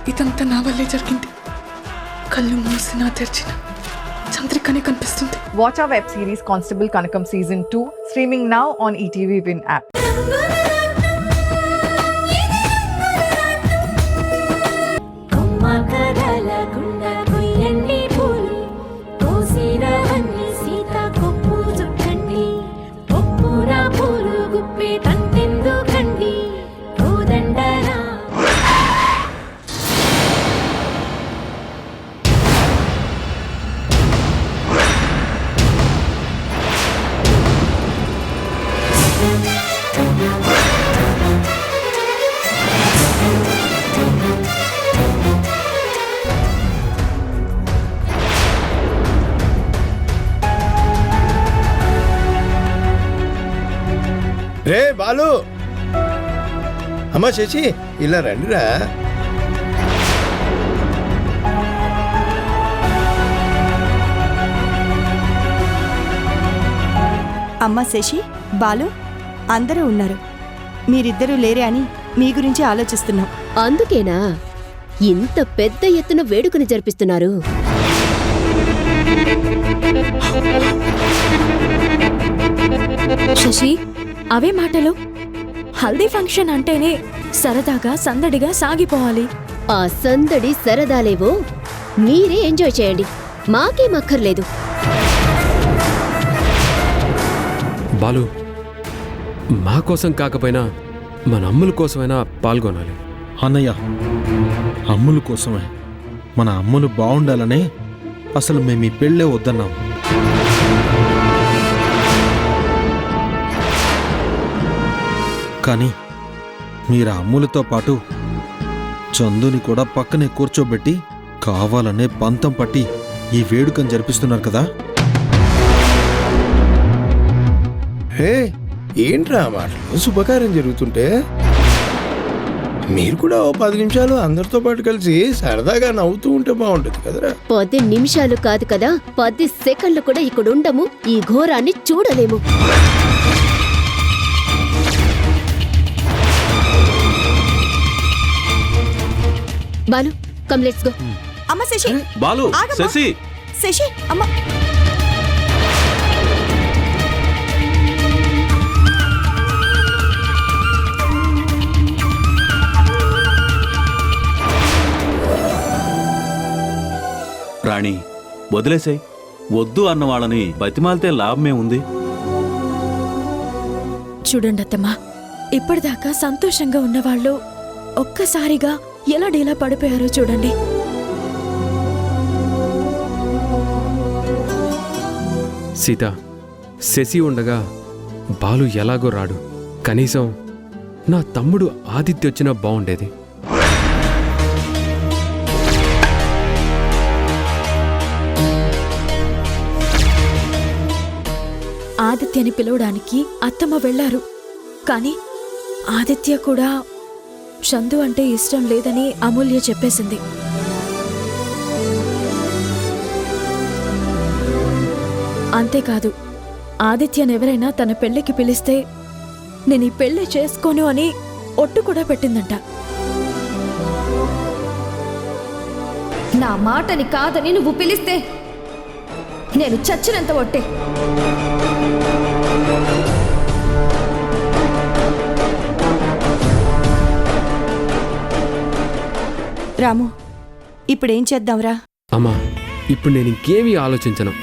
ఇదంతా నా వల్లే జరిగింది. కళ్ళు మూసినా తెరిచిన చంద్రికనే కనిపిస్తుంది. Watch our web series Constable Kanakam Season 2 streaming now on ETV Win app. రే బాలు, అమ్మా శశి, ఇలా రండిరా. అమ్మ శశి, బాలు అందరూ ఉన్నారు. మీరిద్దరూ లేరే అని మీ గురించి ఆలోచిస్తున్నాం. అందుకేనా ఇంత పెద్ద ఎత్తున వేడుకని జరిపిస్తున్నారు? శశి, అవే మాటలు. హల్దీ ఫంక్షన్ అంటేనే సరదాగా సందడిగా సాగిపోవాలి. ఆ సందడి సరదాలేవో మీరే ఎంజాయ్ చేయండి, మాకేం అక్కర్లేదు. బాలు, మా కోసం కాకపోయినా మన అమ్ముల కోసమైనా పాల్గొనాలి. అన్నయ్య, అమ్ముల కోసమే, మన అమ్ములు బాగుండాలనే అసలు మేము ఈ పెళ్ళే వద్దన్నాం. కానీ మీరు అమ్ములతో పాటు చందుని కూడా పక్కనే కూర్చోబెట్టి కావాలనే పంతం పట్టి ఈ వేడుకను జరిపిస్తున్నారు కదా. హే, ఏంట్రా మాటలు? శుభకార్యం జరుగుతుంటే మీరు కూడా ఓ 10 నిమిషాలు అందరితో పాటు కలిసి సరదాగా నవ్వుతూ ఉంటే బాగుంటుంది కదరా. 10 నిమిషాలు కాదు కదా, 10 సెకండ్లు కూడా ఇక్కడ ఉండము, ఈ ఘోరాన్ని చూడలేము. Balu, come let's go. అమ్మ శశి, బాలు, శశి, శశి అమ్మ. రాణి, వదిలేసాయి. వద్దు అన్న వాళ్ళని బతిమాలితే లాభమే ఉంది. చూడండి అత్తమ్మా, ఇప్పటిదాకా సంతోషంగా ఉన్నవాళ్ళు ఒక్కసారిగా ఎలా డీలా పడిపోయారో చూడండి. సీత, శశి ఉండగా బాలు ఎలాగో రాడు. కనీసం నా తమ్ముడు ఆదిత్య వచ్చినా బాగుండేది. ఆదిత్యని పిలవడానికి అత్తమ్మ వెళ్లారు. కానీ ఆదిత్య కూడా చందు అంటే ఇష్టం లేదని అమూల్య చెప్పేసింది. అంతేకాదు, ఆదిత్యనెవరైనా తన పెళ్లికి పిలిస్తే నేను ఈ పెళ్లి చేసుకోను అని ఒట్టు కూడా పెట్టిందంట. నా మాటని కాదని నువ్వు పిలిస్తే నేను చచ్చినంత ఒట్టే. రాము, ఇప్పుడేం చేద్దాంరా? అమ్మా, ఇప్పుడు నేను ఇంకేమీ ఆలోచించను.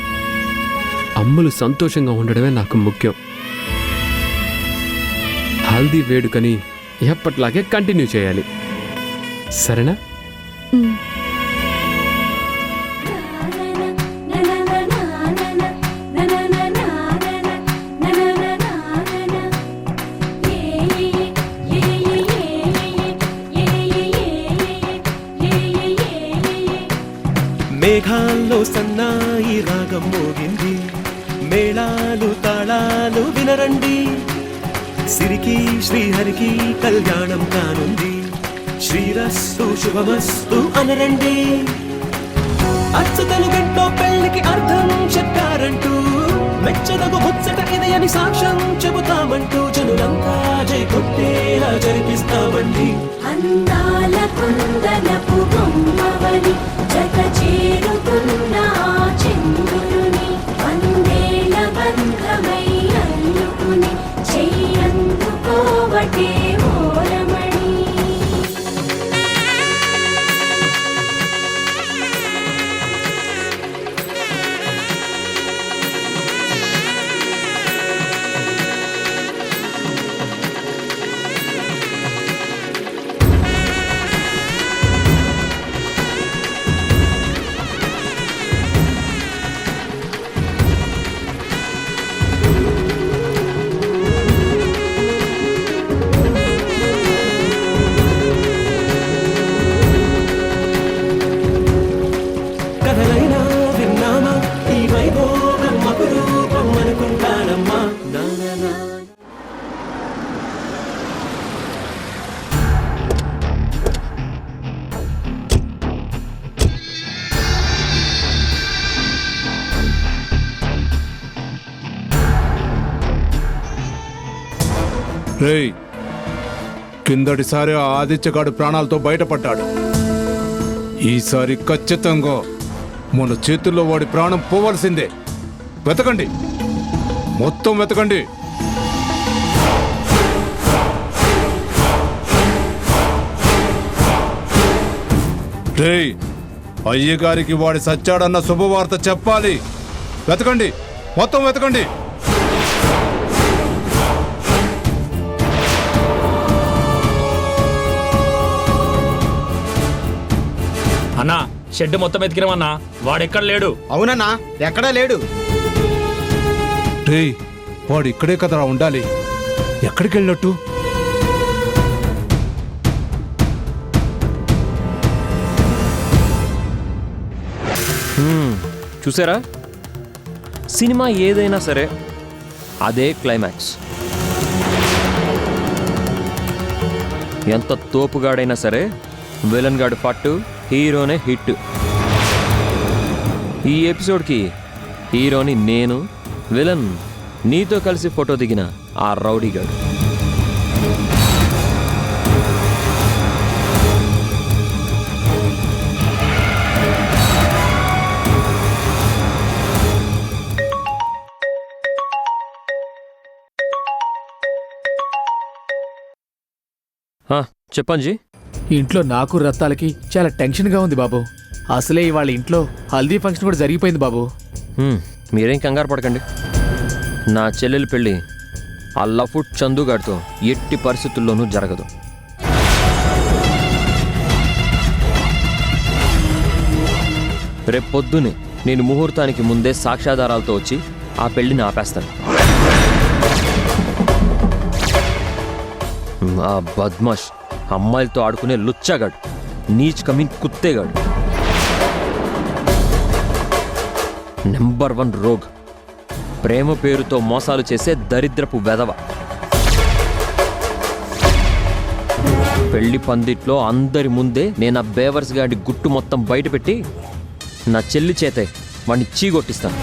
అమ్ములు సంతోషంగా ఉండడమే నాకు ముఖ్యం. హల్దీ వేడుకని ఎప్పట్లాగే కంటిన్యూ చేయాలి, సరేనా? మేఘాల్లో సన్నాయి రాగం మోగింది, మేళాలు తాళాలు వినరండి, సిరికి శ్రీహరికి కళ్యాణం కానుంది, శ్రీరస్తు శుభమస్తు అనరండి. అచ్చతలు గంటో పెళ్లికి అర్థం చెప్పారంటూ, మెచ్చదగు ముచ్చట ఇది అని సాక్ష్యం చెబుతామంటూ, జనులంతా జై కొట్టేలా జరిపిస్తామండి. అందాల కుందనపు రేయ్, కిందటిసారి ఆ ఆదిత్యగాడు ప్రాణాలతో బయటపడ్డాడు. ఈసారి ఖచ్చితంగా మన చేతుల్లో వాడి ప్రాణం పోవలసిందే. వెతకండి, మొత్తం వెతకండి. రేయ్, అయ్యగారికి వాడి సచ్చాడన్న శుభవార్త చెప్పాలి. వెతకండి, మొత్తం వెతకండి. అన్నా, షెడ్ మొత్తం ఎతికినామన్నా, వాడెక్కడ లేడు. అవునన్నా, ఎక్కడా లేడు. రేయ్, వాడు ఇక్కడే కదరా ఉండాలి. ఎక్కడికి వెళ్ళినట్టు? చూసారా, సినిమా ఏదైనా సరే అదే క్లైమాక్స్. ఎంత తోపుగాడైనా సరే విలన్ గాడు పట్టు, హీరోనే హిట్. ఈ ఎపిసోడ్కి హీరోని నేను, విలన్ నీతో కలిసి ఫోటో దిగిన ఆ రౌడీ గాడు. చెప్పండి. ఇంట్లో నాకు రత్తాలకి చాలా టెన్షన్గా ఉంది బాబు. అసలే ఇవాళ ఇంట్లో హల్దీ ఫంక్షన్ కూడా జరిగిపోయింది బాబు. మీరేం కంగారు పడకండి. నా చెల్లెలి పెళ్ళి ఆ లఫుట్ చందుగాడితో ఎట్టి పరిస్థితుల్లోనూ జరగదు. రేపు పొద్దునే నేను ముహూర్తానికి ముందే సాక్ష్యాధారాలతో వచ్చి ఆ పెళ్లిని ఆపేస్తాను. ఆ బద్మాష్ అమ్మాయిలతో ఆడుకునే లుచ్చాగాడు, నీచ్ కమీన్ కుత్తేగాడు, నెంబర్ 1 రోగ్, ప్రేమ పేరుతో మోసాలు చేసే దరిద్రపు వెధవ. పెళ్లి పందిట్లో అందరి ముందే నేను ఆ బేవర్స్ గాడి గుట్టు మొత్తం బయటపెట్టి నా చెల్లి చేతే వాడిని చీగొట్టిస్తాను.